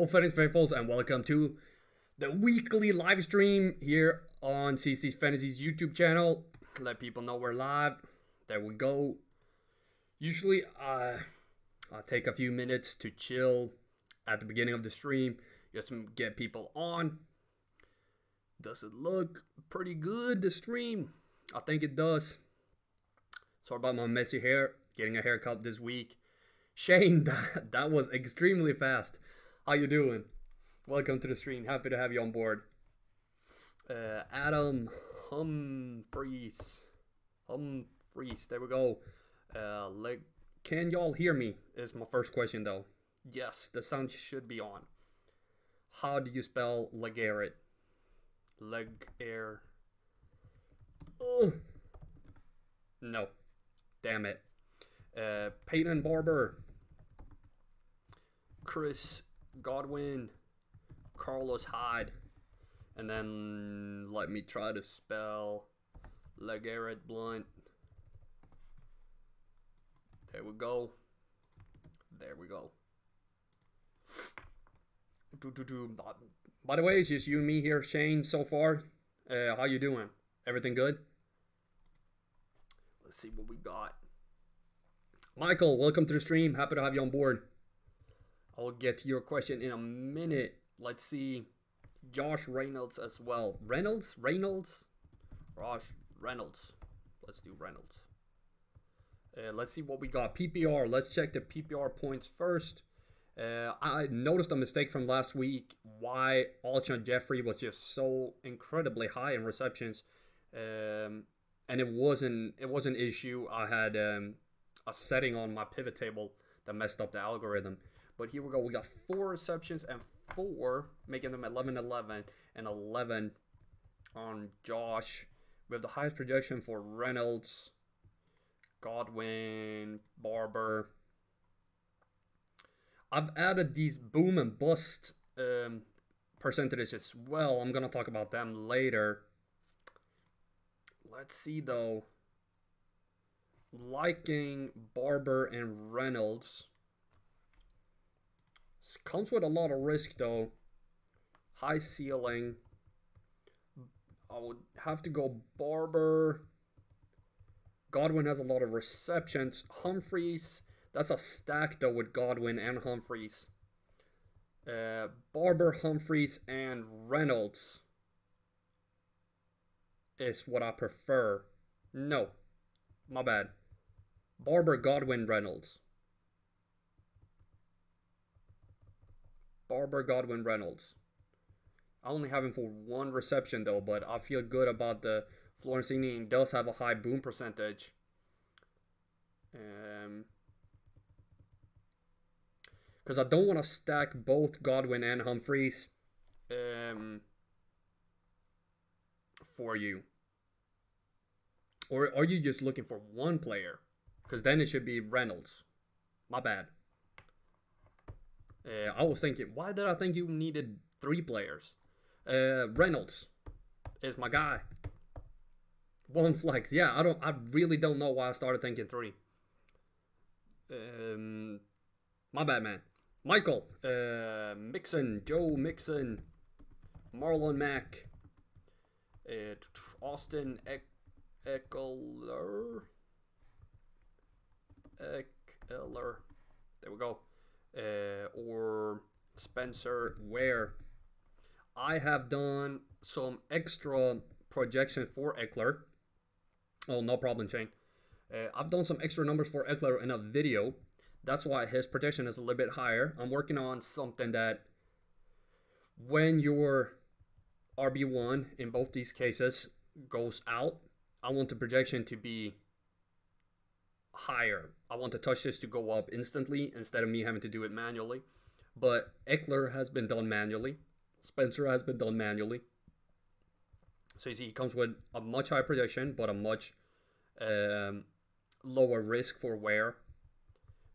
Fantasy Faithfuls, and welcome to the weekly live stream here on CSD Fantasy's YouTube channel. Let people know we're live. There we go. Usually, I'll take a few minutes to chill at the beginning of the stream, just to get people on. Does it look pretty good, the stream? I think it does. Sorry about my messy hair. Getting a haircut this week. Shane, that was extremely fast. How you doing? Welcome to the stream. Happy to have you on board. Adam Humphreys. There we go. Can y'all hear me? Is my first question though. Yes, the sound should be on. How do you spell Legarrette? Legair. Oh. No. Damn it. Peyton Barber. Chris Godwin. Carlos Hyde. And then let me try to spell Legarrette Blunt. There we go. There we go. By the way, it's just you and me here, Shane, so far. How you doing? Everything good? Let's see what we got. Michael, welcome to the stream. Happy to have you on board. I'll get to your question in a minute. Let's see. Josh Reynolds as well. Reynolds? Josh Reynolds. Let's do Reynolds. Let's see what we got. PPR. Let's check the PPR points first. I noticed a mistake from last week. Why Alshon Jeffrey was just so incredibly high in receptions. And it was an issue. I had a setting on my pivot table that messed up the algorithm. But here we go. We got 4 receptions and 4, making them 11-11 and 11 on Josh. We have the highest projection for Reynolds, Godwin, Barber. I've added these boom and bust percentages as well. I'm going to talk about them later. Let's see though. Liking Barber and Reynolds. Comes with a lot of risk though. High ceiling. I would have to go Barber. Godwin has a lot of receptions. Humphreys. That's a stack though with Godwin and Humphreys. Barber, Humphreys, and Reynolds is what I prefer. No. My bad. Barber, Godwin, Reynolds. Barber, Godwin, Reynolds. I only have him for 1 reception though, but I feel good about the Florence Inning. Does have a high boom percentage. Because I don't want to stack both Godwin and Humphreys for you. Or are you just looking for 1 player? Because then it should be Reynolds. My bad. I was thinking, why did I think you needed 3 players? Reynolds is my guy. 1 flex. Yeah, I really don't know why I started thinking 3. My bad, man. Michael, Mixon, Joe Mixon, Marlon Mack, Austin Eckler. There we go. Or Spencer Ware. I have done some extra projection for Eckler. Oh, no problem, Shane. I've done some extra numbers for Eckler in a video. That's why his projection is a little bit higher. I'm working on something that when your RB1 in both these cases goes out, I want the projection to be higher. I want the touches to go up instantly instead of me having to do it manually. But Eckler has been done manually. Spencer has been done manually. So you see, he comes with a much higher projection, but a much lower risk for wear.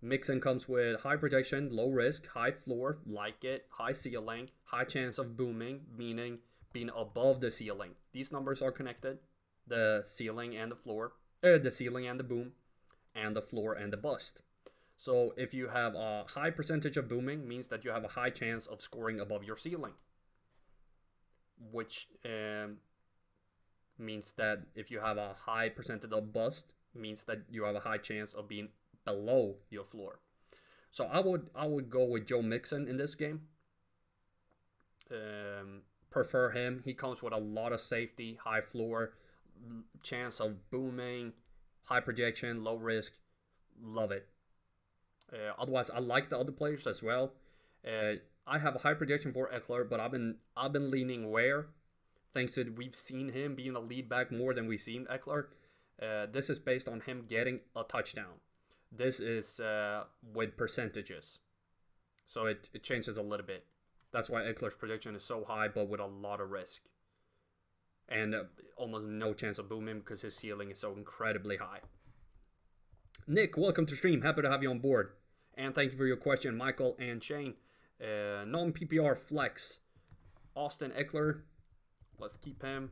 Mixon comes with high projection, low risk, high floor, like it, high ceiling, high chance of booming, meaning being above the ceiling. These numbers are connected. The ceiling and the floor, the ceiling and the boom, and the floor and the bust. So if you have a high percentage of booming, means that you have a high chance of scoring above your ceiling, which means that if you have a high percentage of bust, means that you have a high chance of being below your floor. So I would go with Joe Mixon in this game. Prefer him. He comes with a lot of safety, high floor, chance of booming, high projection, low risk. Love it. Otherwise, I like the other players as well. I have a high projection for Eckler, but I've been leaning Ware, thanks to we've seen him being a lead back more than we've seen Eckler. This is based on him getting a touchdown. This is with percentages, so it changes a little bit. That's why Eckler's projection is so high, but with a lot of risk. And almost no chance of booming because his ceiling is so incredibly high. Nick, welcome to stream. Happy to have you on board. And thank you for your question, Michael and Shane. Non-PPR flex. Austin Eckler. Let's keep him.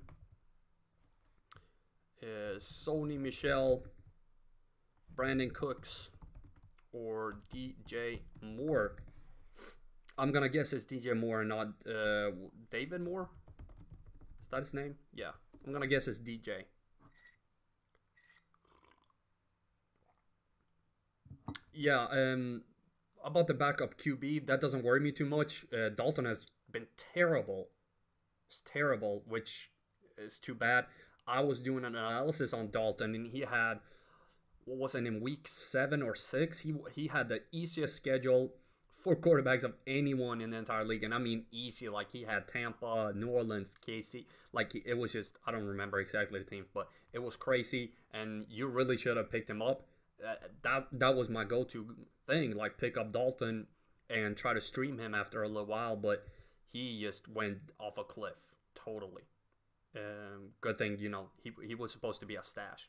Sony Michel. Brandon Cooks. Or DJ Moore. I'm going to guess it's DJ Moore and not David Moore. Is that his name? Yeah. I'm going to guess it's DJ. Yeah, about the backup QB, that doesn't worry me too much. Dalton has been terrible. It's terrible, which is too bad. I was doing an analysis on Dalton, and he had, what was it, in week 7 or 6? He had the easiest schedule for quarterbacks of anyone in the entire league. And I mean easy, like he had Tampa, New Orleans, KC. Like it was just, I don't remember exactly the teams, but it was crazy. And you really should have picked him up. That was my go-to thing, like pick up Dalton and try to stream him after a little while, but he just went off a cliff totally. Good thing, he was supposed to be a stash.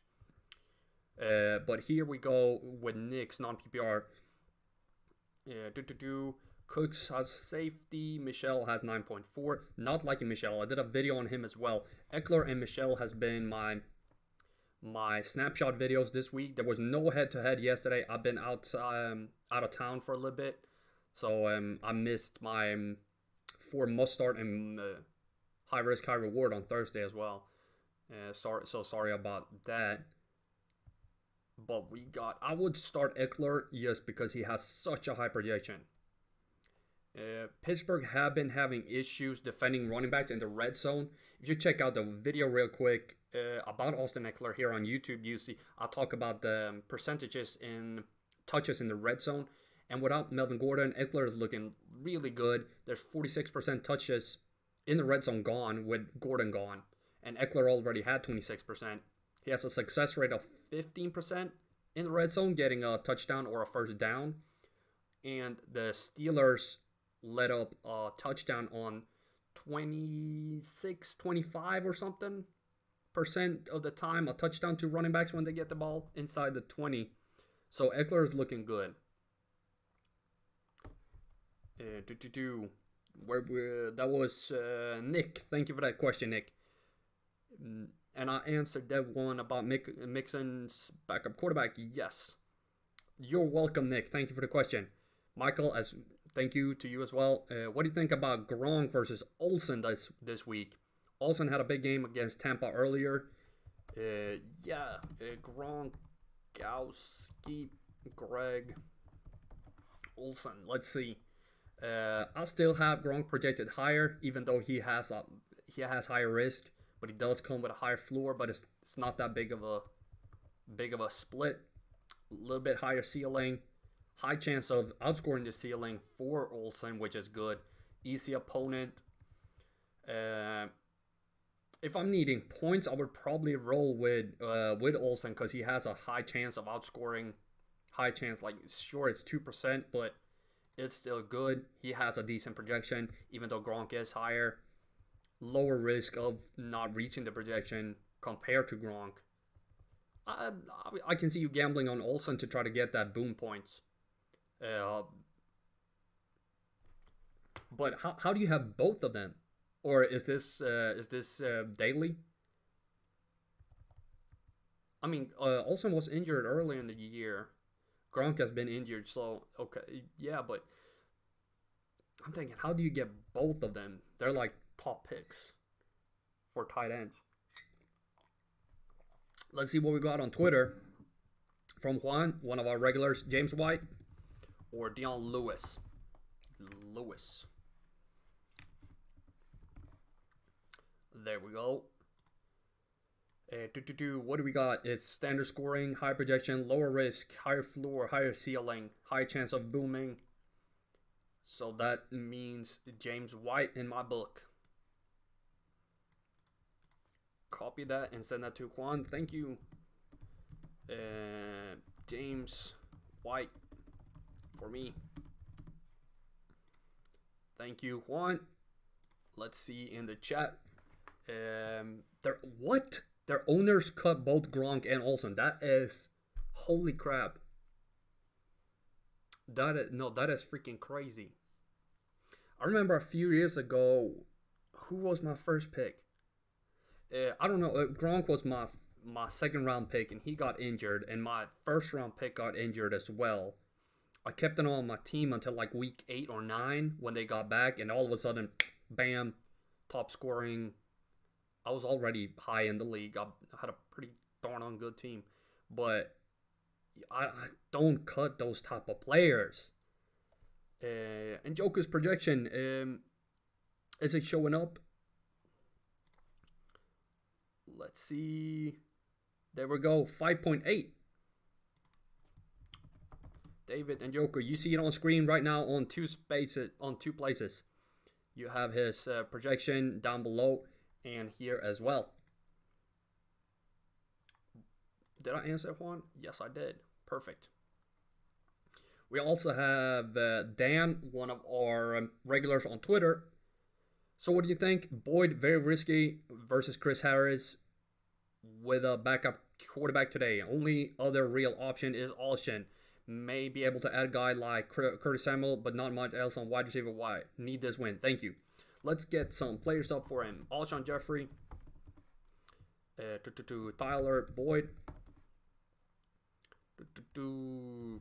But here we go with Nick's non-PPR. Cooks has safety. Michelle has 9.4. Not liking Michelle. I did a video on him as well. Eckler and Michelle has been my snapshot videos this week. There was no head-to-head yesterday. I've been out of town for a little bit, so I missed my 4 must start and high risk high reward on Thursday as well. Sorry about that. But I would start Eckler just because he has such a high projection. Pittsburgh have been having issues defending running backs in the red zone. If you check out the video real quick about Austin Eckler here on YouTube, you see I'll talk about the percentages in touches in the red zone. And without Melvin Gordon, Eckler is looking really good. There's 46% touches in the red zone gone with Gordon gone. And Eckler already had 26%. He has a success rate of 15% in the red zone, getting a touchdown or a first down. And the Steelers let up a touchdown on 26, 25 or something % of the time. A touchdown to running backs when they get the ball inside the 20. So Eckler is looking good. That was Nick. Thank you for that question, Nick. And I answered that one about Mixon's backup quarterback. Yes. You're welcome, Nick. Thank you for the question. Michael, thank you to you as well. What do you think about Gronk versus Olsen this week? Olsen had a big game against Tampa earlier. Gronkowski, Greg, Olsen. Let's see. I still have Gronk projected higher, even though he has higher risk. But he does come with a higher floor, but it's not that big of a split. A little bit higher ceiling. High chance of outscoring the ceiling for Olsen, which is good. Easy opponent. If I'm needing points, I would probably roll with Olsen because he has a high chance of outscoring. High chance, like sure it's 2%, but it's still good. He has a decent projection, even though Gronk is higher. Lower risk of not reaching the projection compared to Gronk. I can see you gambling on Olsen to try to get that boom points. But how do you have both of them? Or is this daily? I mean, Olsen was injured early in the year. Gronk has been injured, so okay, yeah, but I'm thinking, how do you get both of them? They're like top picks for tight ends. Let's see what we got on Twitter from Juan, one of our regulars, James White, or Dion Lewis. There we go. What do we got? It's standard scoring, high projection, lower risk, higher floor, higher ceiling, high chance of booming. So that means James White in my book. Copy that and send that to Juan. Thank you. James White for me. Thank you, Juan. Let's see in the chat. What? Their owners cut both Gronk and Olsen. That is, holy crap. That is freaking crazy. I remember a few years ago, who was my first pick? I don't know. Gronk was my second round pick, and he got injured, and my first round pick got injured as well. I kept it on my team until like week 8 or 9 when they got back, and all of a sudden, bam, top scoring. I was already high in the league. I had a pretty darn on good team, but I don't cut those type of players. And Joker's projection, is it showing up? Let's see. There we go, 5.8. David and Joker, you see it on screen right now on two places. You have his projection down below and here as well. Did I answer Juan? Yes, I did. Perfect. We also have Dan, one of our regulars on Twitter. So what do you think? Boyd, very risky versus Chris Harris with a backup quarterback today. Only other real option is Alshon. May be able to add a guy like Curtis Samuel, but not much else on wide receiver. Why? Need this win. Thank you. Let's get some players up for him. Alshon Jeffrey, Tyler Boyd,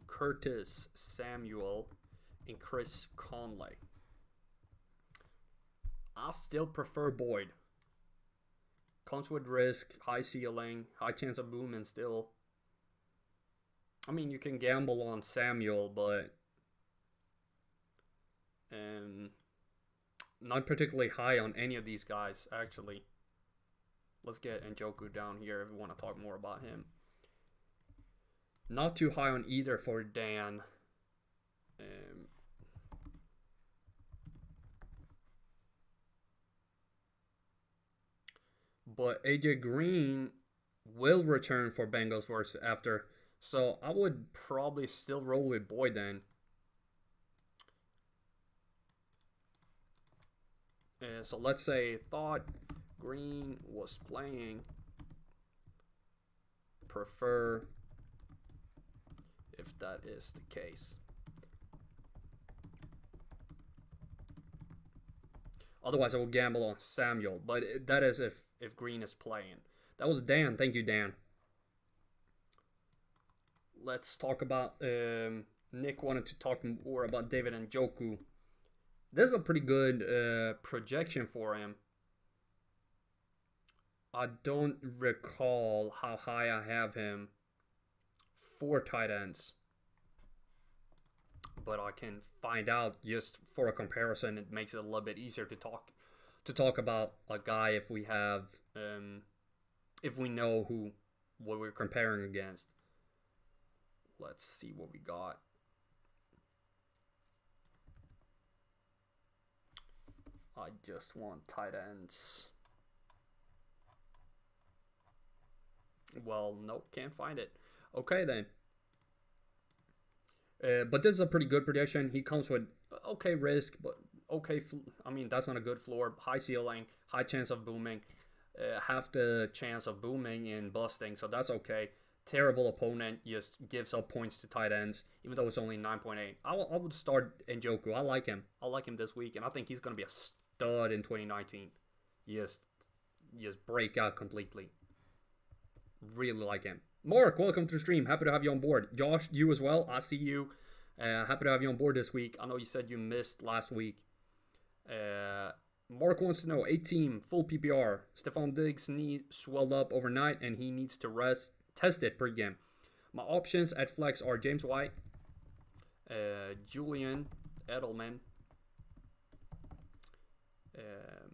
Curtis Samuel, and Chris Conley. I still prefer Boyd. Comes with risk, high ceiling, high chance of booming still. I mean, you can gamble on Samuel, but not particularly high on any of these guys, actually. Let's get Njoku down here if we want to talk more about him. Not too high on either for Dan. But AJ Green will return for Bengals versus after. So I would probably still roll with Boyd then. So let's say thought Green was playing. Prefer if that is the case. Otherwise, I will gamble on Samuel. But that is if Green is playing. That was Dan. Thank you, Dan. Let's talk about... Nick wanted to talk more about David Njoku. This is a pretty good projection for him. I don't recall how high I have him for tight ends. But I can find out just for a comparison. It makes it a little bit easier to talk about a guy if we have if we know what we're comparing against. Let's see what we got. I just want tight ends. Well, nope, can't find it. Okay then. But this is a pretty good projection. He comes with okay risk, but okay. I mean, that's not a good floor. High ceiling, high chance of booming, half the chance of booming and busting. So that's okay. Terrible opponent, just gives up points to tight ends, even though it's only 9.8. I would start Njoku. I like him. I like him this week, and I think he's going to be a stud in 2019. Just break out completely. Really like him. Mark, welcome to the stream. Happy to have you on board. Josh, you as well. I see you. Happy to have you on board this week. I know you said you missed last week. Mark wants to know, 8-team, full PPR. Stephon Diggs' knee swelled up overnight and he needs to rest. Test it pre-game. My options at flex are James White, Julian Edelman,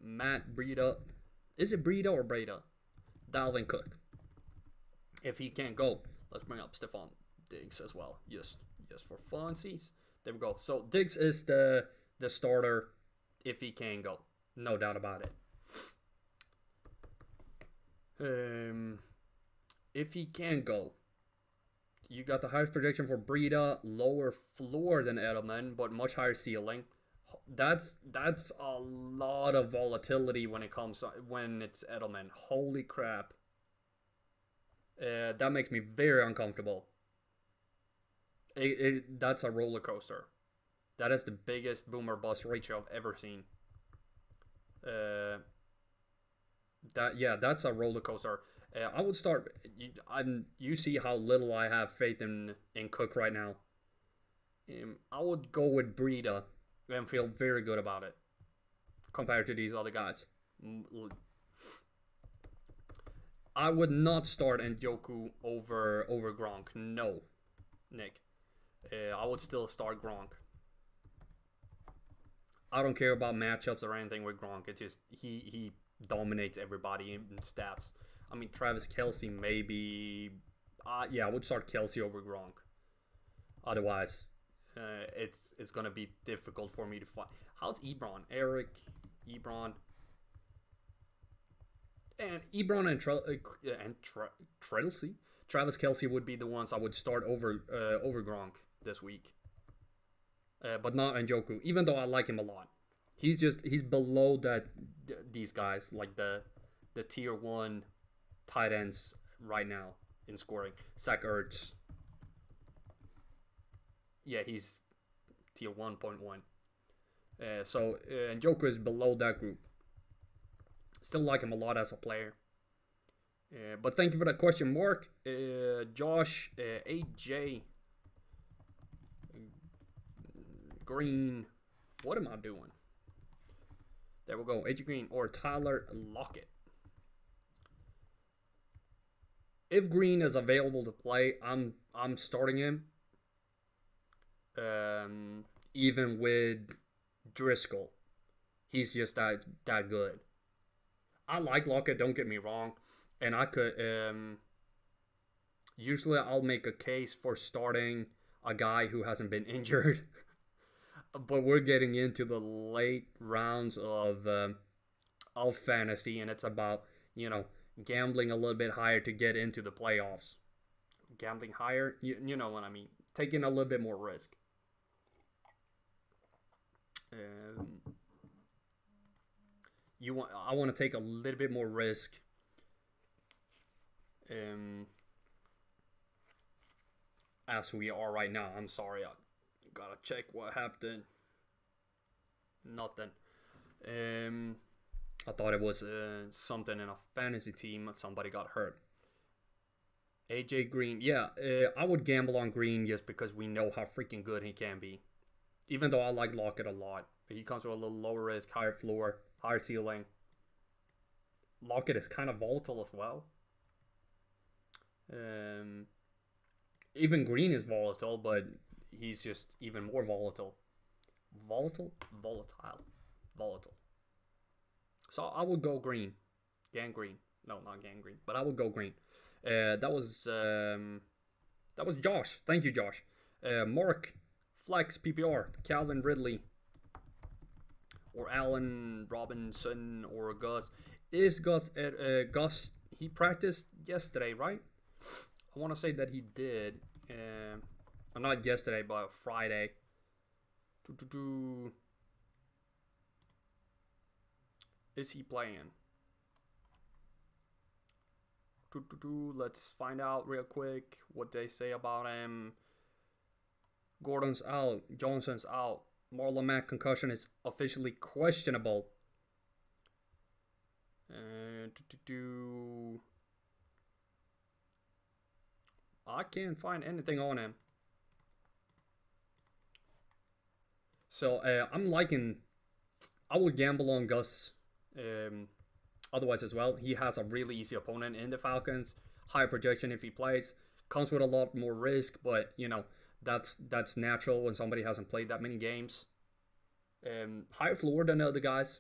Matt Breida. Is it Breida or Breida? Dalvin Cook. If he can't go, let's bring up Stephon Diggs as well. Just for funsies. There we go. So Diggs is the starter if he can go. No doubt about it. If he can go, you got the highest projection for Breida, lower floor than Edelman, but much higher ceiling. That's a lot of volatility when it's Edelman. Holy crap. That makes me very uncomfortable. That's a roller coaster. That is the biggest boomer bust ratio I've ever seen. That's a roller coaster. I would start. You see how little I have faith in Cook right now. I would go with Breida and feel very good about it compared to these other guys. I would not start Njoku over Gronk. No, Nick. I would still start Gronk. I don't care about matchups or anything with Gronk. It's just he dominates everybody in stats. I mean, Travis Kelce maybe. I would start Kelce over Gronk. Otherwise, it's gonna be difficult for me to find. How's Ebron? Eric, Ebron. And Ebron and Travis Kelce would be the ones I would start over Gronk this week. But not Njoku, even though I like him a lot. He's below these guys, like the tier 1 tight ends right now in scoring. Zach Ertz. Yeah, he's tier 1.1. So Njoku is below that group. Still like him a lot as a player. But thank you for that question, Mark. Josh, AJ Green. What am I doing? There we go. AJ Green or Tyler Lockett. If Green is available to play, I'm starting him. Even with Driscoll, he's just that good. I like Lockett, don't get me wrong, and I could usually I'll make a case for starting a guy who hasn't been injured, but we're getting into the late rounds of fantasy, and it's about gambling a little bit higher to get into the playoffs. Gambling higher, you know what I mean? Taking a little bit more risk. I want to take a little bit more risk. As we are right now. I'm sorry, I gotta check what happened. Nothing. I thought it was something in a fantasy team. Somebody got hurt. AJ Green, yeah, I would gamble on Green just because we know how freaking good he can be. Even though I like Lockett a lot, but he comes with a little lower risk, higher floor, higher ceiling. Lockett is kind of volatile as well. Even Green is volatile, but he's just even more volatile. Volatile. So I would go Green. Gangrene. No, not gangrene, but I would go Green. That was Josh. Thank you, Josh. Mark, flex PPR, Calvin Ridley, or Allen Robinson, or Gus. Is Gus? He practiced yesterday, right? I want to say that he did. Not yesterday, but Friday. Is he playing? Let's find out real quick what they say about him. Gordon's out. Johnson's out. Marlon Mack concussion is officially questionable. I can't find anything on him. So I'm liking. I would gamble on Gus. Otherwise as well, he has a really easy opponent in the Falcons. High projection if he plays. Comes with a lot more risk, but you know that's natural when somebody hasn't played that many games. Higher floor than the other guys,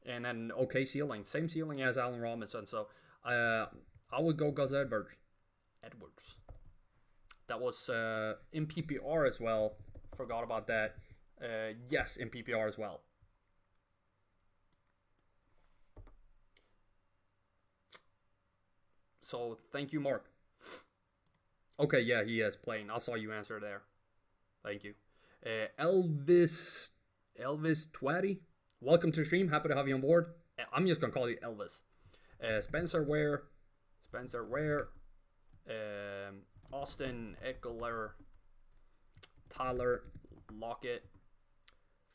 and then okay ceiling, same ceiling as Allen Robinson. So I would go Gus Edwards. That was in PPR as well. Forgot about that. Yes, in PPR as well. So thank you, Mark. Okay, yeah, he is playing. I saw you answer there. Thank you. Elvis Twatty. Welcome to the stream. Happy to have you on board. I'm just gonna call you Elvis. Spencer Ware. Austin Eckler. Tyler Lockett.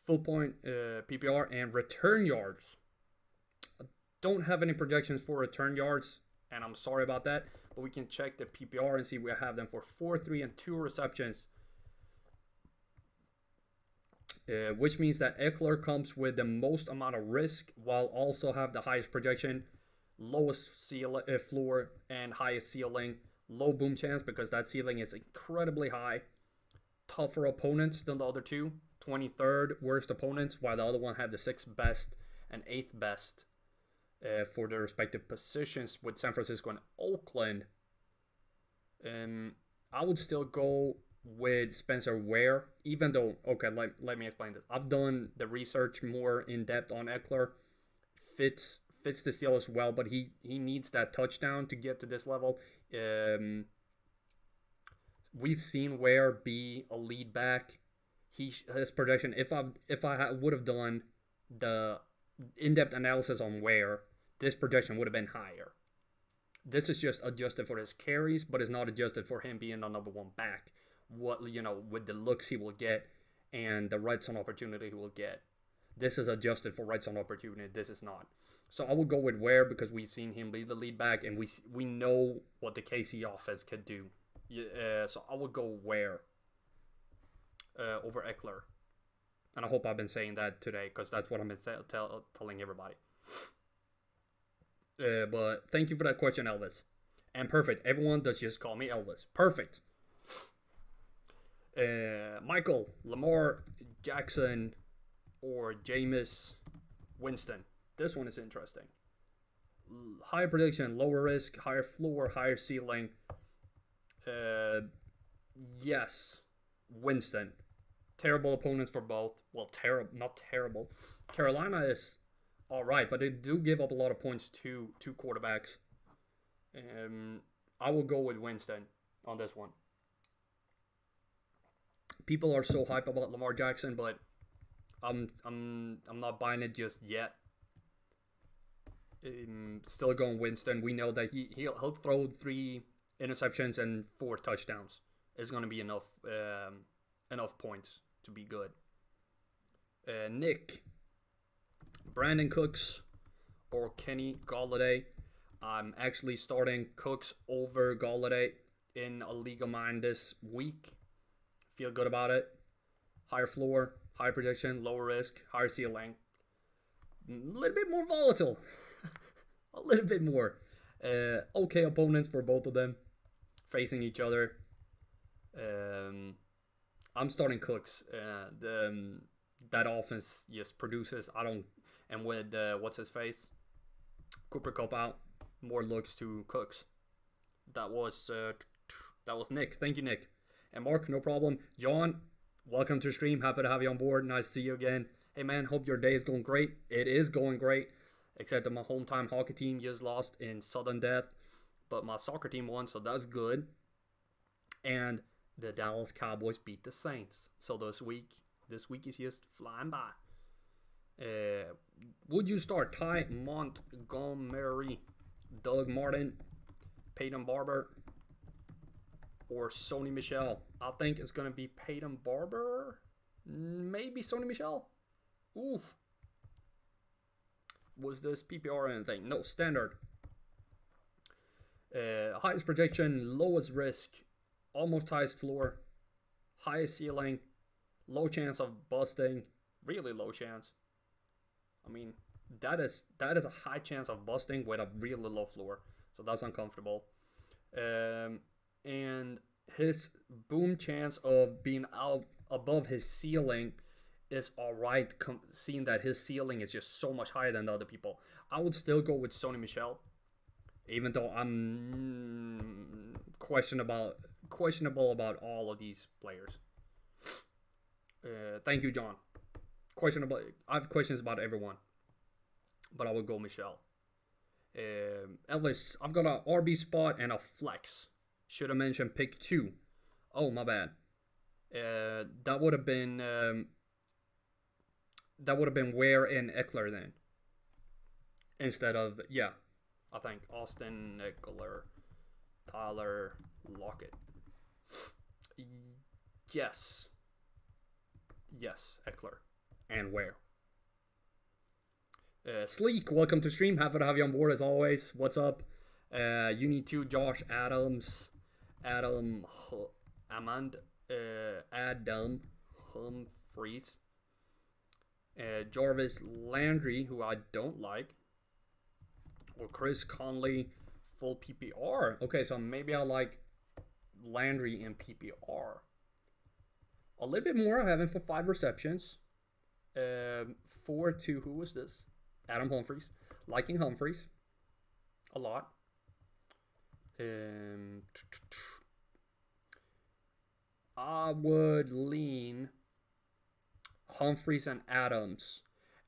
Full point PPR and return yards. I don't have any projections for return yards, and I'm sorry about that. But we can check the PPR and see we have them for 4, 3, and 2 receptions. Which means that Eckler comes with the most amount of risk while also have the highest projection, lowest floor, and highest ceiling. Low boom chance because that ceiling is incredibly high. Tougher opponents than the other two. 23rd worst opponents, while the other one had the 6th best and 8th best. For their respective positions with San Francisco and Oakland. I would still go with Spencer Ware, even though, okay, let me explain this. I've done the research more in depth on Eckler. Fits the Steelers well, but he needs that touchdown to get to this level. We've seen Ware be a lead back. His projection, if I would have done the in-depth analysis on Ware, this projection would have been higher. This is just adjusted for his carries, but it's not adjusted for him being the number 1 back. With the looks he will get and the red zone opportunity he will get. This is adjusted for red zone opportunity. This is not. So I would go with Ware because we've seen him be the lead back, and we know what the KC offense could do. So I would go Ware over Eckler. And I hope I've been saying that today because that's what I've been telling everybody. But thank you for that question, Elvis. And perfect. Everyone does just call me Elvis. Perfect. Michael, Lamar Jackson, or Jameis Winston. This one is interesting. Higher prediction, lower risk, higher floor, higher ceiling. Yes, Winston. Terrible opponents for both. Well, not terrible. Carolina is all right, but they do give up a lot of points to quarterbacks. I will go with Winston on this one. People are so hype about Lamar Jackson, but I'm not buying it just yet. Still going Winston. We know that he'll throw 3 interceptions and 4 touchdowns. It's going to be enough points to be good. Nick, Brandon Cooks or Kenny Golladay. I'm actually starting Cooks over Golladay in a league of mine this week. Feel good about it. Higher floor, higher projection, lower risk, higher ceiling. A little bit more volatile. A little bit more. Okay opponents for both of them. Facing each other. I'm starting Cooks. That offense just produces. And with what's his face, Cooper Kupp out, more looks to Cooks. That was Nick. Thank you, Nick. And Mark, no problem. John, welcome to the stream. Happy to have you on board. Nice to see you again. Hey man, hope your day is going great. It is going great, except that my hometown hockey team just lost in sudden death, but my soccer team won, so that's good. And the Dallas Cowboys beat the Saints. So this week is just flying by. Would you start Ty Montgomery, Doug Martin, Peyton Barber, or Sony Michel? I think it's going to be Peyton Barber. Maybe Sony Michel. Ooh. Was this PPR or anything? No, standard. Highest projection, lowest risk, almost highest floor, highest ceiling, low chance of busting, really low chance. I mean, that is a high chance of busting with a really low floor, so that's uncomfortable. And his boom chance of being out above his ceiling is alright, seeing that his ceiling is just so much higher than the other people. I would still go with Sony Michel, even though I'm questionable about all of these players. Thank you, John. Questionable. I have questions about everyone, but I would go Michel. Elvis, I've got an RB spot and a flex. Should have mentioned pick 2. Oh, my bad. That would have been Ware and Eckler then, instead of I think Austin, Eckler, Tyler, Lockett. Yes, Eckler and Ware. Sleek, welcome to stream. Happy to have you on board as always. What's up? You need to Josh Adams, Adam Humphreys, Jarvis Landry, who I don't like, or Chris Conley, full PPR. Okay, so maybe I like Landry in PPR. A little bit more. I have him for 5 receptions. 4 to, who was this? Adam Humphreys. Liking Humphreys a lot. I would lean Humphreys and Adams.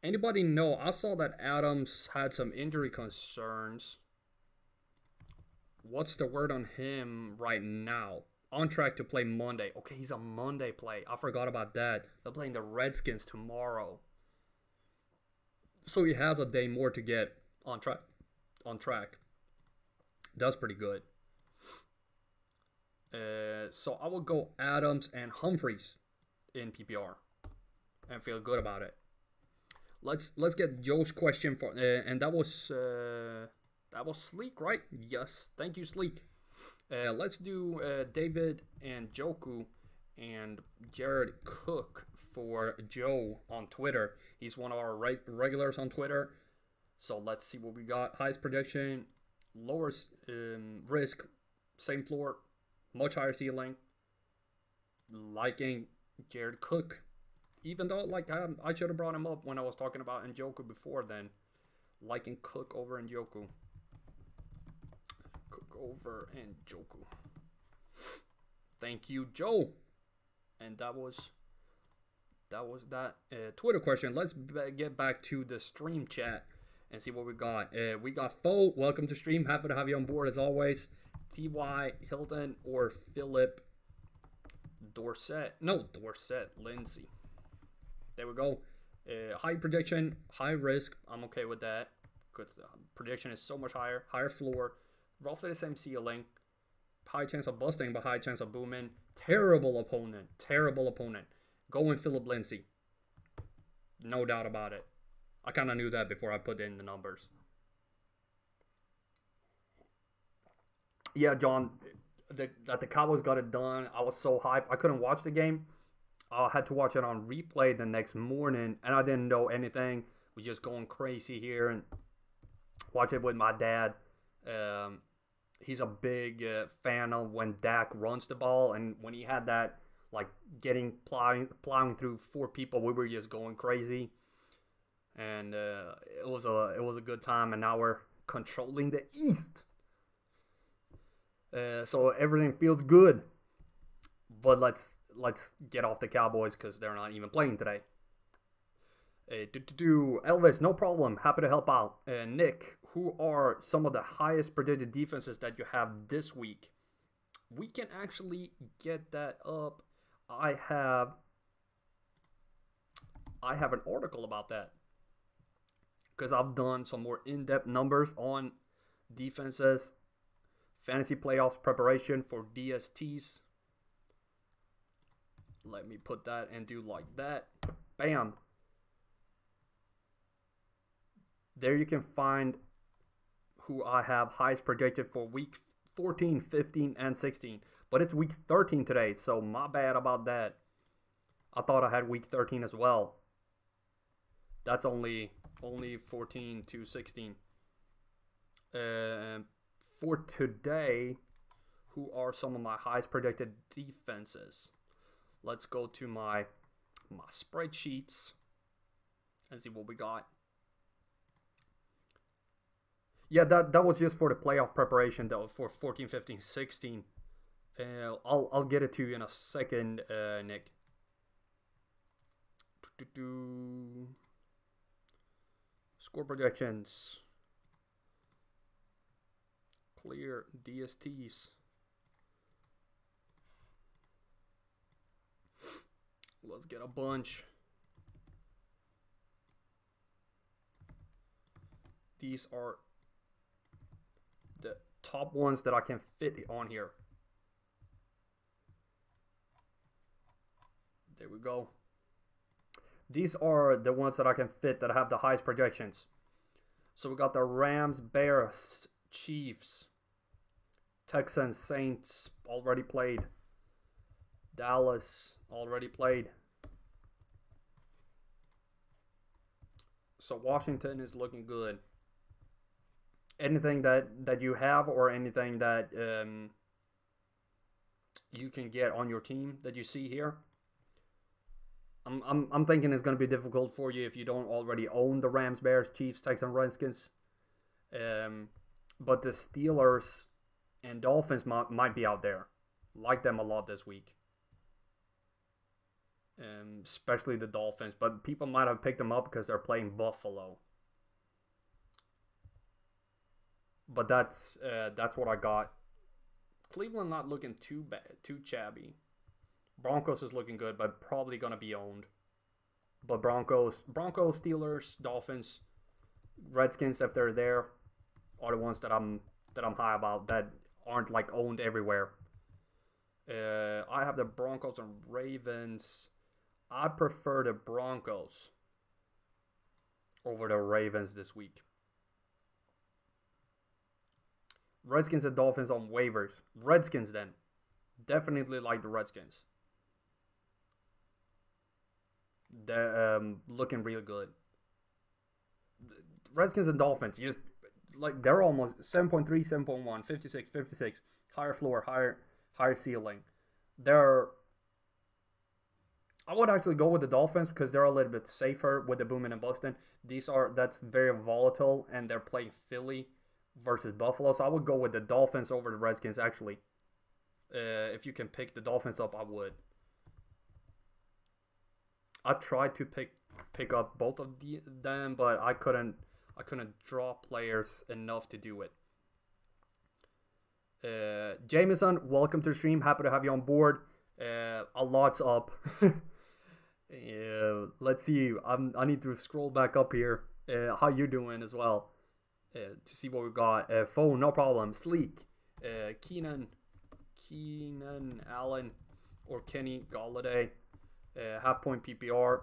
Anybody know? I saw that Adams had some injury concerns. What's the word on him right now? On track to play Monday. Okay, he's a Monday play. I forgot about that. They're playing the Redskins tomorrow. So he has a day more to get on track. That's pretty good. So I will go Adams and Humphreys in PPR and feel good about it. Let's get Joe's question for and that was Sleek, right? Yes, thank you, Sleek. Let's do David and Joku and Jared Cook for Joe on Twitter. He's one of our regulars on Twitter. So let's see what we got. Highest projection, lowest risk, same floor, much higher ceiling. Liking Jared Cook, even though I should have brought him up when I was talking about Njoku before then. Liking Cook over Njoku. Cook over Njoku. Thank you, Joe. And that was that Twitter question. Let's get back to the stream chat and see what we got. We got Fo. Welcome to stream. Happy to have you on board as always. T.Y. Hilton or Philip Dorsett. No, Dorsett. Lindsay. There we go. High projection, high risk. I'm okay with that because the prediction is so much higher. Higher floor. Roughly the same ceiling. High chance of busting, but high chance of booming. Terrible opponent. Terrible opponent. Going Philip Lindsay. No doubt about it. I kind of knew that before I put in the numbers. Yeah, John, that the Cowboys got it done. I was so hyped. I couldn't watch the game. I had to watch it on replay the next morning, and I didn't know anything. We just going crazy here and watch it with my dad. He's a big fan of when Dak runs the ball, and when he had that, like plowing through 4 people, we were just going crazy, and it was a good time. And now we're controlling the East. So everything feels good, but let's get off the Cowboys because they're not even playing today. Elvis, no problem. Happy to help out. Nick, who are some of the highest predicted defenses that you have this week? We can actually get that up. I have an article about that because I've done some more in-depth numbers on defenses. Fantasy playoffs preparation for DSTs. Let me put that and do like that. Bam. There you can find who I have highest projected for week 14, 15, and 16. But it's week 13 today, so my bad about that. I thought I had week 13 as well. That's only 14 to 16. For today, who are some of my highest predicted defenses? Let's go to my spreadsheets and see what we got. Yeah, that was just for the playoff preparation, though, for 14, 15, 16. I'll get it to you in a second, Nick. Score projections. Clear DSTs. Let's get a bunch. These are the top ones that I can fit on here. There we go. These are the ones that I can fit that have the highest projections. So we got the Rams, Bears, Chiefs, Texans, Saints already played. Dallas already played. So Washington is looking good. Anything that you have or anything that you can get on your team that you see here, I'm thinking it's going to be difficult for you if you don't already own the Rams, Bears, Chiefs, Texans, Redskins. But the Steelers and Dolphins might be out there. Like them a lot this week. Especially the Dolphins. But people might have picked them up because they're playing Buffalo. But that's what I got. Cleveland not looking too bad, too shabby. Broncos is looking good, but probably gonna be owned. But Broncos, Steelers, Dolphins, Redskins, if they're there, are the ones that I'm high about that aren't like owned everywhere. I have the Broncos and Ravens. I prefer the Broncos over the Ravens this week. Redskins and Dolphins on waivers. Redskins then. Definitely like the Redskins. They're looking real good. Redskins and Dolphins, just like they're almost 7.3, 7.1, 56, 56. Higher floor, higher ceiling. I would actually go with the Dolphins because they're a little bit safer with the booming and busting. That's very volatile, and they're playing Philly versus Buffalo. So I would go with the Dolphins over the Redskins actually. If you can pick the Dolphins up, I would. I tried to pick up both of them, but I couldn't draw players enough to do it. Jameson, welcome to the stream. Happy to have you on board. A lot's up. Let's see. I need to scroll back up here. How you doing as well? To see what we got. Phone, no problem. Sleek. Keenan Allen or Kenny Galladay. Half point PPR.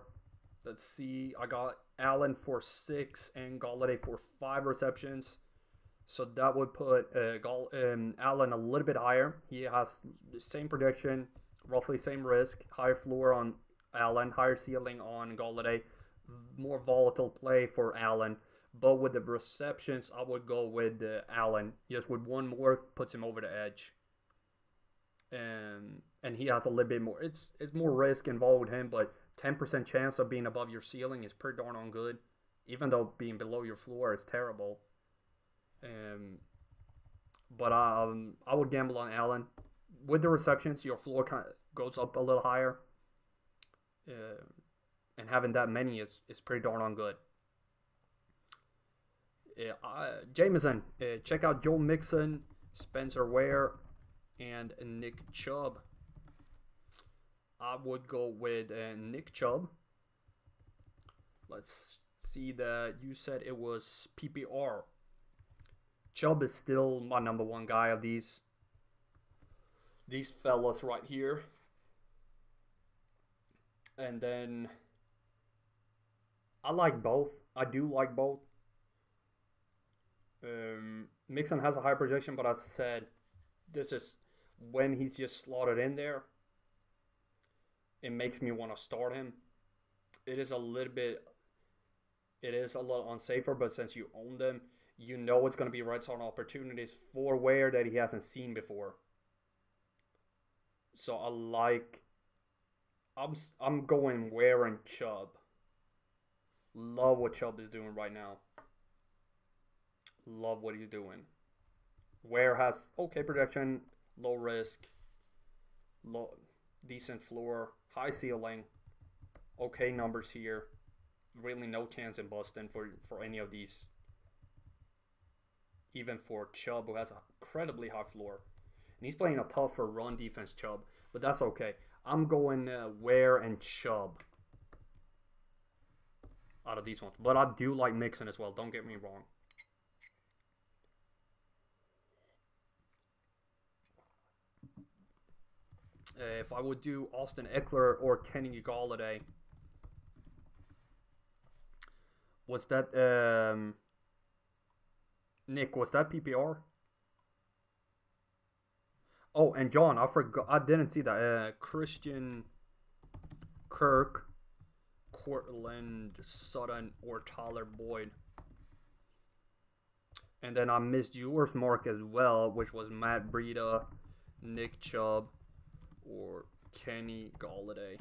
Let's see. I got Allen for 6 and Galladay for 5 receptions. So that would put Allen a little bit higher. He has the same prediction, roughly same risk, higher floor on Allen, higher ceiling on Galladay, more volatile play for Allen. But with the receptions, I would go with Allen. Just with one more, puts him over the edge. And he has a little bit more. It's more risk involved with him, but 10% chance of being above your ceiling is pretty darn on good. Even though being below your floor is terrible. But I would gamble on Allen. With the receptions, your floor kind of goes up a little higher. And having that many is pretty darn on good. Jameson, check out Joe Mixon, Spencer Ware, and Nick Chubb. I would go with Nick Chubb. Let's see that you said it was PPR. Chubb is still my number one guy of these fellas right here. And then I like both. I do like both. Mixon has a high projection, but as I said, this is when he's just slotted in there. It makes me want to start him. It is a little unsafer, but since you own them, you know it's going to be red zone opportunities for Ware that he hasn't seen before. So I'm going Ware and Chubb. Love what Chubb is doing right now. Love what he's doing. Ware has okay projection, low risk, decent floor, high ceiling, okay numbers here. Really no chance in busting for any of these. Even for Chubb, who has an incredibly high floor. And he's playing a tougher run defense, Chubb. But that's okay. I'm going Ware and Chubb out of these ones. But I do like Mixon as well. Don't get me wrong. If I would do Austin Eckler or Kenny Galladay, was that Nick? Was that PPR? Oh, and John, I forgot. I didn't see that. Christian Kirk, Cortland Sutton, or Tyler Boyd. And then I missed yours, Mark, as well, which was Matt Breida, Nick Chubb, or Kenny Galladay.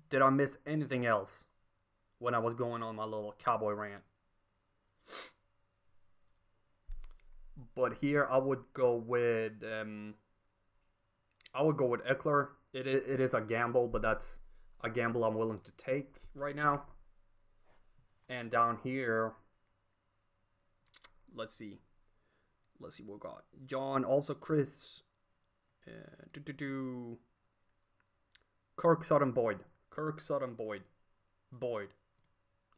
Did I miss anything else when I was going on my little cowboy rant? But here I would go with Eckler. It is a gamble, but that's a gamble I'm willing to take right now. And down here, let's see what we got. John, also Chris, Kirk Sutton Boyd.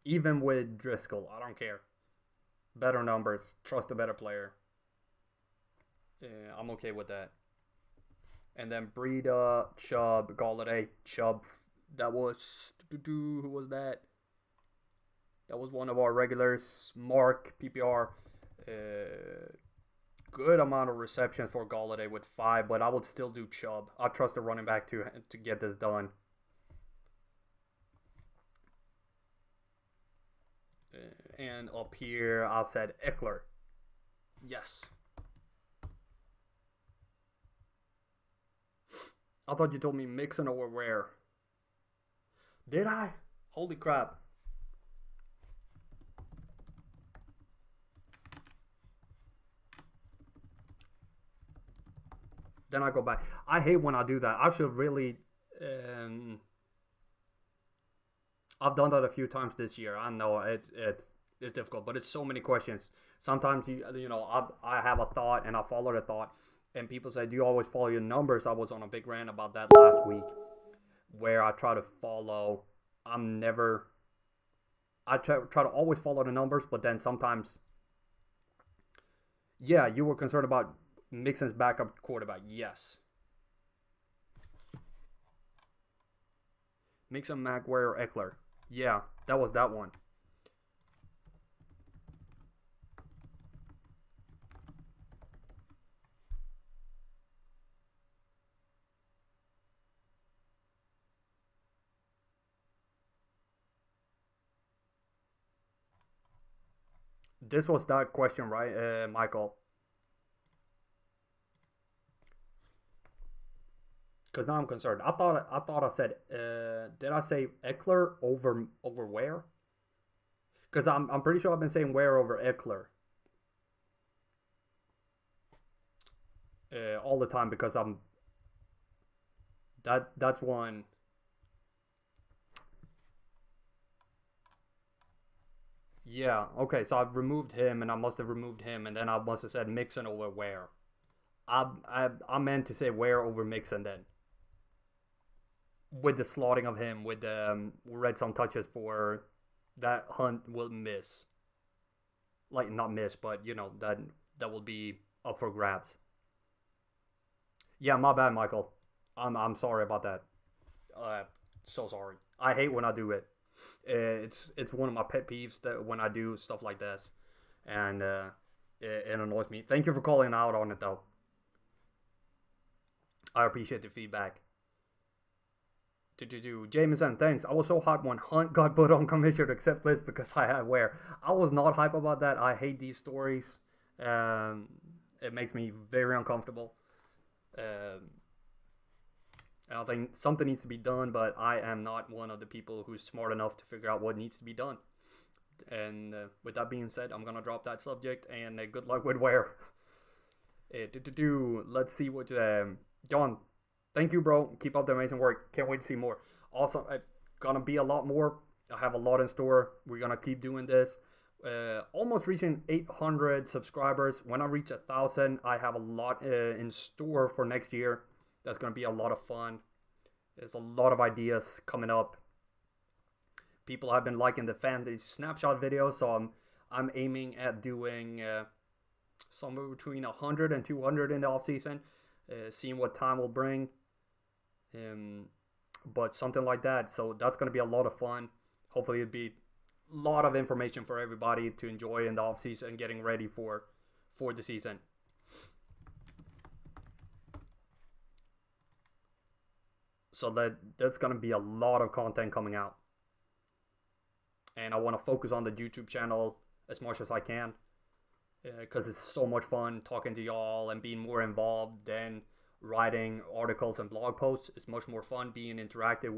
Even with Driscoll, I don't care. Better numbers, trust a better player. I'm okay with that. And then Breida, Chubb, Galladay, Chubb. That was who was that? That was one of our regulars. Mark PPR. Good amount of receptions for Galladay with 5, but I would still do Chubb. I trust the running back to get this done. And up here, I said Eckler. Yes. I thought you told me Mixon or Ware. Did I? Holy crap. Then I go back. I hate when I do that. I should really... I've done that a few times this year. I know it's difficult, but it's so many questions. Sometimes I have a thought and I follow the thought, and people say, "Do you always follow your numbers?" I was on a big rant about that last week, where I try to follow. I try to always follow the numbers, but then sometimes, yeah, you were concerned about Mixon's backup quarterback. Yes. Mixon, Mac, Ware, or Eckler. Yeah, that was that one. This was that question, right, Michael? Because now I'm concerned. I thought I said. Did I say Eckler over Ware? Because I'm pretty sure I've been saying Ware over Eckler all the time, because that's one. Yeah. Okay. So I've removed him, and I must have removed him, and then I must have said Mixon over Ware. I meant to say Ware over Mixon then. With the slotting of him, with the red zone touches for that, Hunt will miss. Like, not miss, but, that will be up for grabs. Yeah, my bad, Michael. I'm sorry about that. So sorry. I hate when I do it. It's one of my pet peeves that when I do stuff like this. And it annoys me. Thank you for calling out on it, though. I appreciate the feedback. Jameson, thanks. I was so hyped when Hunt got put on commission to accept list because I had Ware. I was not hype about that. I hate these stories. It makes me very uncomfortable. I think something needs to be done, but I am not one of the people who's smart enough to figure out what needs to be done. And with that being said, I'm gonna drop that subject. And good luck with Ware. Let's see what John. Thank you, bro. Keep up the amazing work. Can't wait to see more. Also, gonna be a lot more. I have a lot in store. We're gonna keep doing this. Almost reaching 800 subscribers. When I reach 1,000, I have a lot in store for next year. That's gonna be a lot of fun. There's a lot of ideas coming up. People have been liking the fantasy snapshot videos, so I'm aiming at doing somewhere between 100 and 200 in the off season. Seeing what time will bring. But something like that. So that's going to be a lot of fun. Hopefully it'll be a lot of information for everybody to enjoy in the off season, getting ready for the season. So that's going to be a lot of content coming out. And I want to focus on the YouTube channel as much as I can. Because it's so much fun talking to y'all and being more involved than writing articles and blog posts. It's much more fun being interactive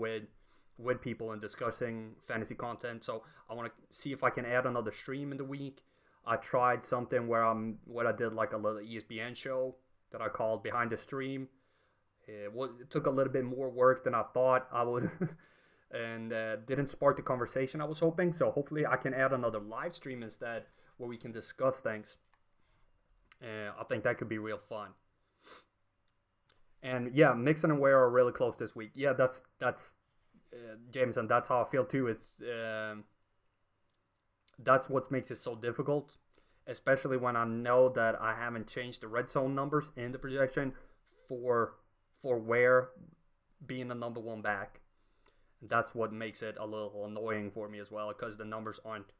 with people and discussing fantasy content. So I want to see if I can add another stream in the week. I tried something where I did like a little ESPN show that I called Behind the Stream. It took a little bit more work than I thought I was. And didn't spark the conversation I was hoping. So hopefully I can add another live stream instead, where we can discuss things. I think that could be real fun. And yeah, Mixon and Ware are really close this week. Yeah, that's Jameson. That's how I feel too. It's that's what makes it so difficult, especially when I know that I haven't changed the red zone numbers in the projection for Ware being the number one back. That's what makes it a little annoying for me as well, because the numbers aren't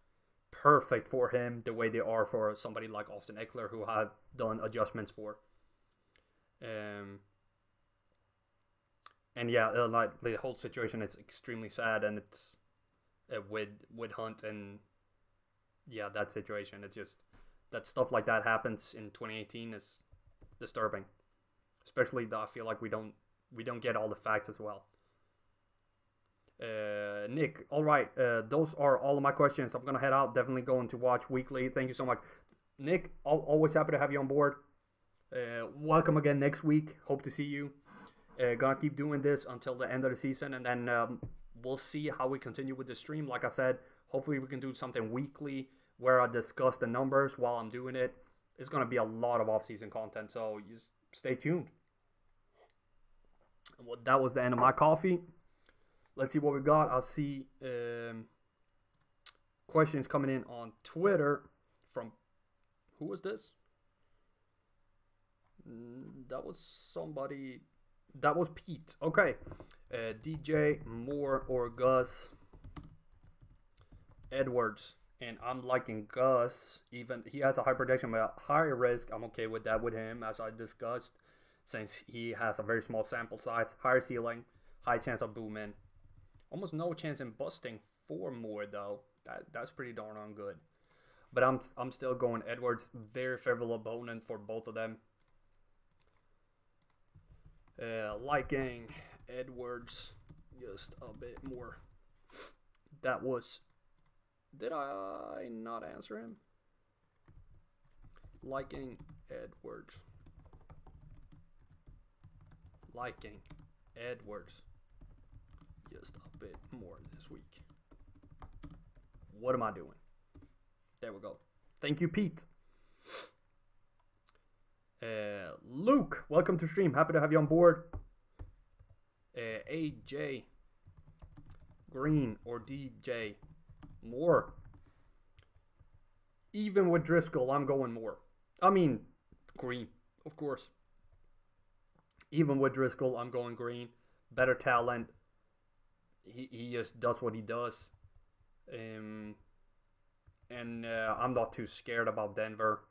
perfect for him the way they are for somebody like Austin Eckler, who I've done adjustments for. And yeah, like the whole situation is extremely sad, and it's with Hunt and yeah, that situation. It's just that stuff like that happens in 2018 is disturbing, especially that I feel like we don't get all the facts as well. Nick, all right, those are all of my questions. I'm gonna head out. Definitely going to watch weekly. Thank you so much, Nick. Always happy to have you on board. Welcome again next week. Hope to see you. Gonna keep doing this until the end of the season, and then we'll see how we continue with the stream. Like I said, hopefully we can do something weekly where I discuss the numbers while I'm doing it. It's gonna be a lot of off-season content, so just stay tuned. Well, that was the end of my coffee. Let's see what we got. I'll see questions coming in on Twitter from, who was this? That was somebody. That was Pete. Okay. DJ, Moore, or Gus Edwards. And I'm liking Gus. Even he has a high protection, but higher risk. I'm okay with that with him, as I discussed, since he has a very small sample size, higher ceiling, high chance of booming. Almost no chance in busting for Moore though. That's pretty darn on good. But I'm still going Edwards. Very favorable opponent for both of them. Liking Edwards just a bit more. That was. Did I not answer him? Liking Edwards. Liking Edwards just a bit more this week. What am I doing? There we go. Thank you, Pete. Luke, welcome to stream. Happy to have you on board. AJ Green or DJ Moore. Even with Driscoll, I'm going Moore. I mean, Green, of course. Even with Driscoll, I'm going Green. Better talent. He just does what he does. And I'm not too scared about Denver.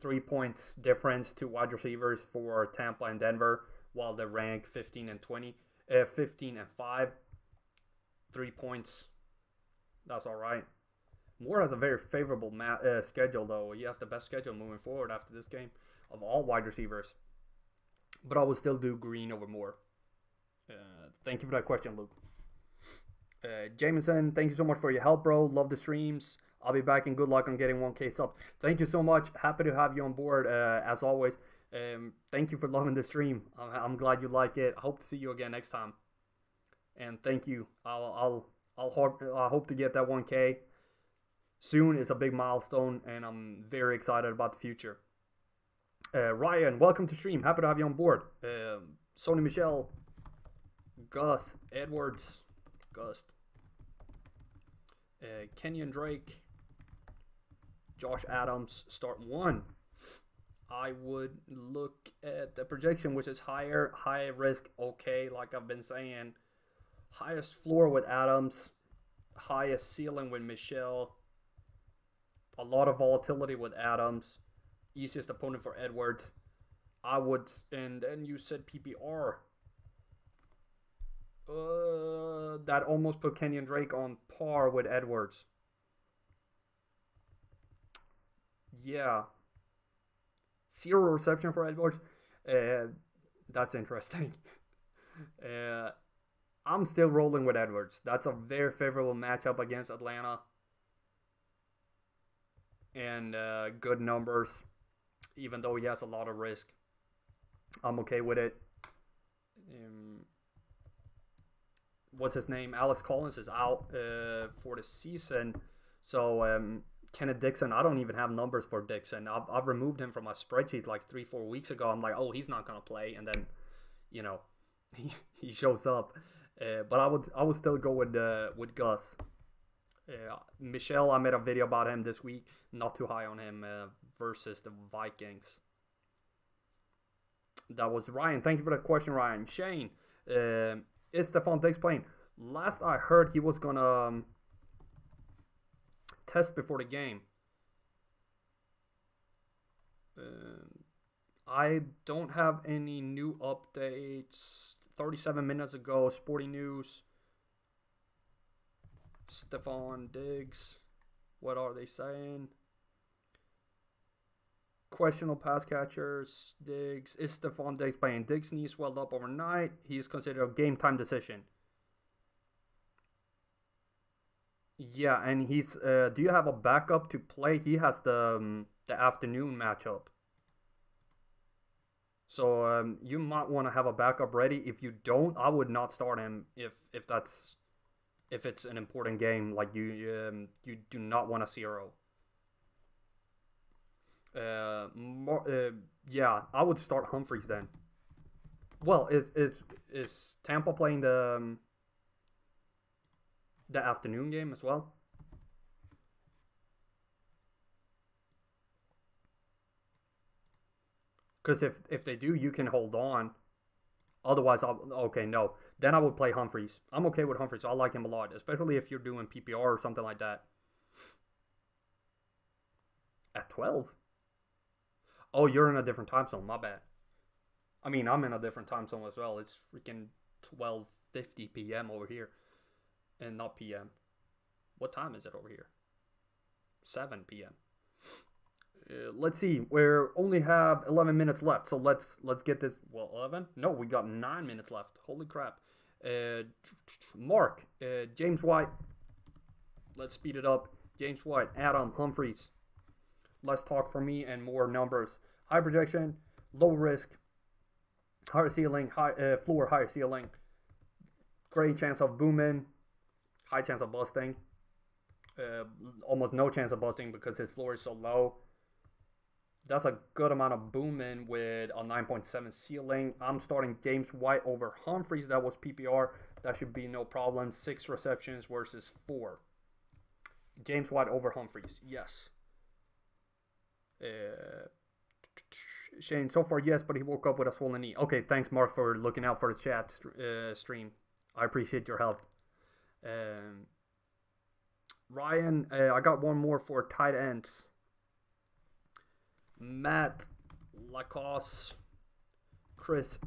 3 points difference to wide receivers for Tampa and Denver, while they rank 15 and 15 and 5. 3 points. That's all right. Moore has a very favorable schedule, though. He has the best schedule moving forward after this game of all wide receivers. But I would still do Green over Moore. Thank you for that question, Luke. Jameson, thank you so much for your help, bro. Love the streams. I'll be back, and good luck on getting 1K subs. Thank you so much. Happy to have you on board, as always. Thank you for loving the stream. I'm glad you like it. I hope to see you again next time. And thank you. I hope to get that 1K soon. It's a big milestone, and I'm very excited about the future. Ryan, welcome to stream. Happy to have you on board. Sony Michelle, Gus, Edwards, Gust, Kenyon Drake, Josh Adams, start 1. I would look at the projection, which is higher, high risk, okay, like I've been saying. Highest floor with Adams, highest ceiling with Michelle. A lot of volatility with Adams. Easiest opponent for Edwards. I would, and then you said PPR. That almost put Kenyon Drake on par with Edwards. Yeah. 0 reception for Edwards. That's interesting. I'm still rolling with Edwards. That's a very favorable matchup against Atlanta. And good numbers, even though he has a lot of risk. I'm okay with it. What's his name? Alex Collins is out for the season. So Kenneth Dixon, I don't even have numbers for Dixon. I've removed him from my spreadsheet like 3-4 weeks ago. I'm like, oh, he's not going to play. And then, you know, he shows up. But I would still go with Gus. Michelle, I made a video about him this week. Not too high on him versus the Vikings. That was Ryan. Thank you for the question, Ryan. Shane, is Stephon Diggs playing? Last I heard, he was going to test before the game. I don't have any new updates. 37 minutes ago, Sporting News. Stephon Diggs. What are they saying? Questionable pass catchers. Diggs. Is Stephon Diggs playing? Diggs' knee swelled up overnight. He's considered a game time decision. Yeah, and he's. Do you have a backup to play? He has the afternoon matchup. So you might want to have a backup ready. If you don't, I would not start him if it's an important game. Like you do not want a 0. Yeah, I would start Humphries then. Well, is Tampa playing the afternoon game as well? Because if they do, you can hold on. Otherwise, no. Then I would play Humphries. I'm okay with Humphries. I like him a lot, especially if you're doing PPR or something like that. At 12? Oh, you're in a different time zone. My bad. I mean, I'm in a different time zone as well. It's freaking 12:50 p.m. over here. And not p.m. What time is it over here? 7 p.m. Let's see. We only have 11 minutes left, so let's get this. Well, 11? No, we got 9 minutes left. Holy crap. Mark, James White. Let's speed it up. James White, Adam, Humphries. Less talk for me and more numbers. High projection, low risk, higher ceiling, high floor, higher ceiling. Great chance of booming, high chance of busting. Almost no chance of busting because his floor is so low. That's a good amount of booming with a 9.7 ceiling. I'm starting James White over Humphries. That was PPR. That should be no problem. 6 receptions versus 4. James White over Humphries. Yes. Shane, so far, yes, but he woke up with a swollen knee. Okay, thanks, Mark, for looking out for the chat stream. I appreciate your help. Ryan, I got one more for tight ends. Matt Lacoste, Chris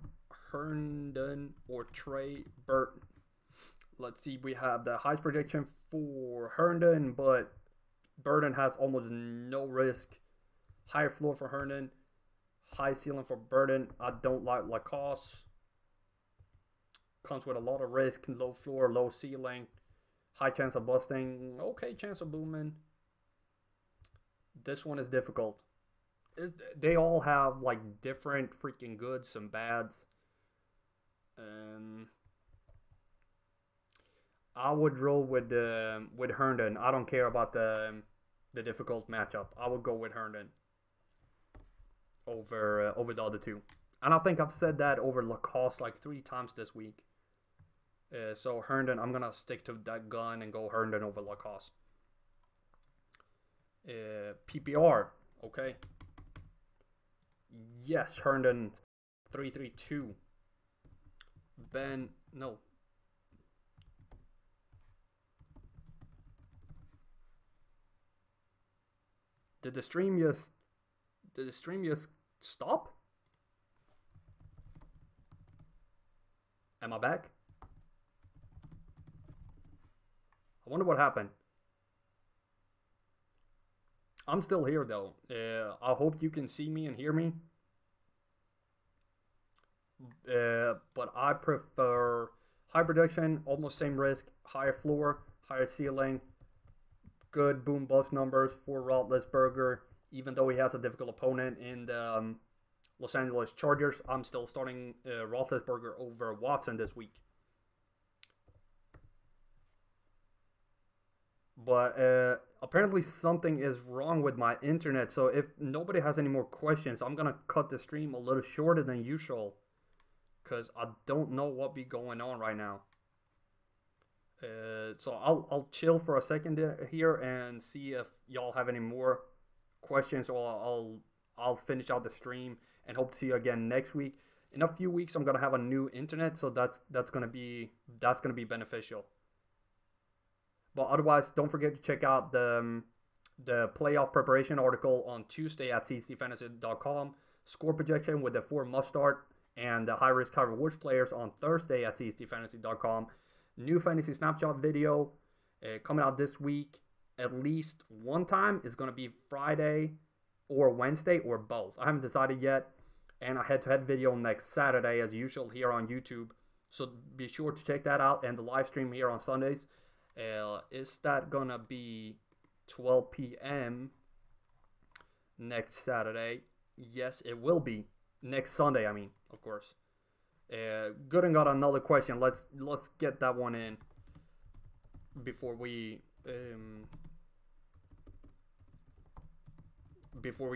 Herndon, or Trey Burton. Let's see, we have the highest prediction for Herndon, but Burton has almost no risk. Higher floor for Herndon, high ceiling for Burton. I don't like Lacoste. Comes with a lot of risk, low floor, low ceiling, high chance of busting, okay chance of booming. This one is difficult. They all have like different freaking goods and bads. I would roll with Herndon. I don't care about the difficult matchup. I would go with Herndon over the other two. And I think I've said that over Lacoste like 3 times this week. So Herndon, I'm gonna stick to that gun and go Herndon over Lacoste. PPR, okay. Yes, Herndon 332. Ben, no. Did the stream just stop? Am I back? I wonder what happened. I'm still here though. I hope you can see me and hear me. But I prefer high production, almost same risk, higher floor, higher ceiling, good boom bust numbers for Roethlisberger. Even though he has a difficult opponent in the Los Angeles Chargers, I'm still starting Roethlisberger over Watson this week. But apparently something is wrong with my internet. So if nobody has any more questions, I'm going to cut the stream a little shorter than usual. Because I don't know what be going on right now. So I'll chill for a second here and see if y'all have any more questions. Or I'll finish out the stream and hope to see you again next week. In a few weeks, I'm going to have a new internet. So that's going to be beneficial. But otherwise, don't forget to check out the playoff preparation article on Tuesday at csdfantasy.com. Score projection with the 4 must-start and the high-risk, high-rewards players on Thursday at csdfantasy.com. New fantasy snapshot video coming out this week. At least one time is going to be Friday or Wednesday or both. I haven't decided yet. And a head-to-head video next Saturday as usual here on YouTube. So be sure to check that out and the live stream here on Sundays. Is that gonna be 12 p.m. next Saturday? Yes, it will be next Sunday. I mean, of course. Gooden got another question. Let's get that one in before we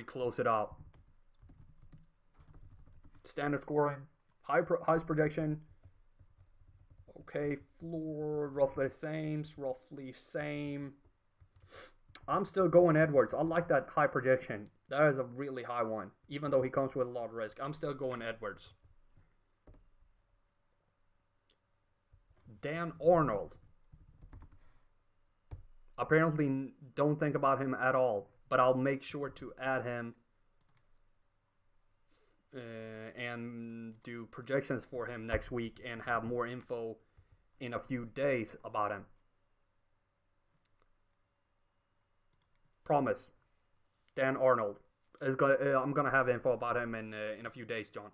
close it out. Standard scoring, highest projection. Okay, floor, roughly same. I'm still going Edwards. I like that high projection. That is a really high one. Even though he comes with a lot of risk. I'm still going Edwards. Dan Arnold. Apparently don't think about him at all. But I'll make sure to add him. And do projections for him next week. And have more info in a few days about him. Promise. Dan Arnold is gonna. I'm gonna have info about him in a few days, John.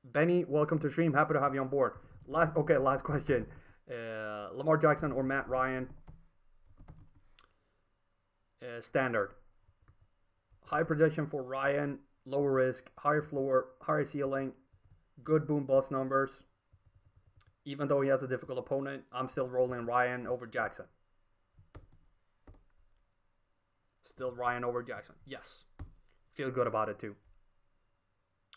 Benny, welcome to stream. Happy to have you on board. Last question. Lamar Jackson or Matt Ryan? Standard. High projection for Ryan. Lower risk. Higher floor. Higher ceiling. Good boom bust numbers. Even though he has a difficult opponent, I'm still rolling Ryan over Jackson. Still Ryan over Jackson. Yes. Feel good about it too.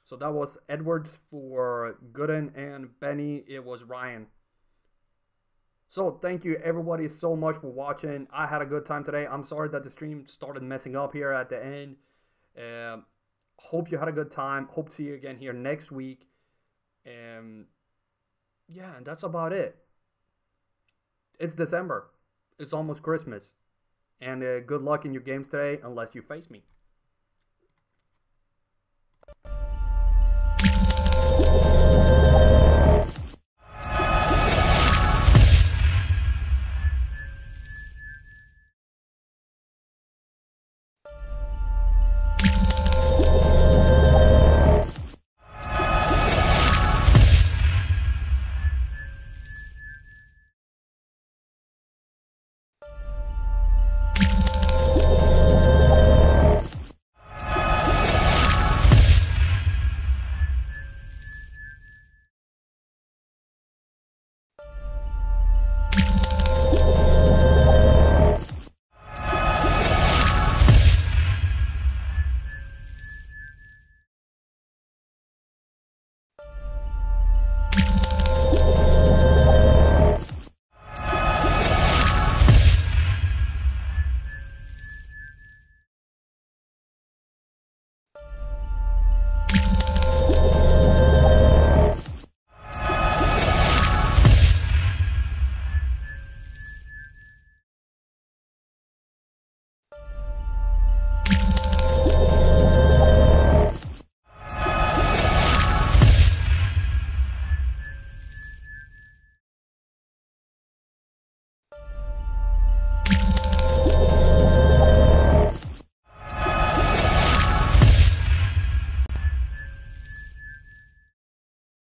So that was Edwards for Gooden, and Benny, it was Ryan. So thank you everybody so much for watching. I had a good time today. I'm sorry that the stream started messing up here at the end. Hope you had a good time. Hope to see you again here next week. Yeah, and that's about it. It's December. It's almost Christmas. And good luck in your games today, unless you face me.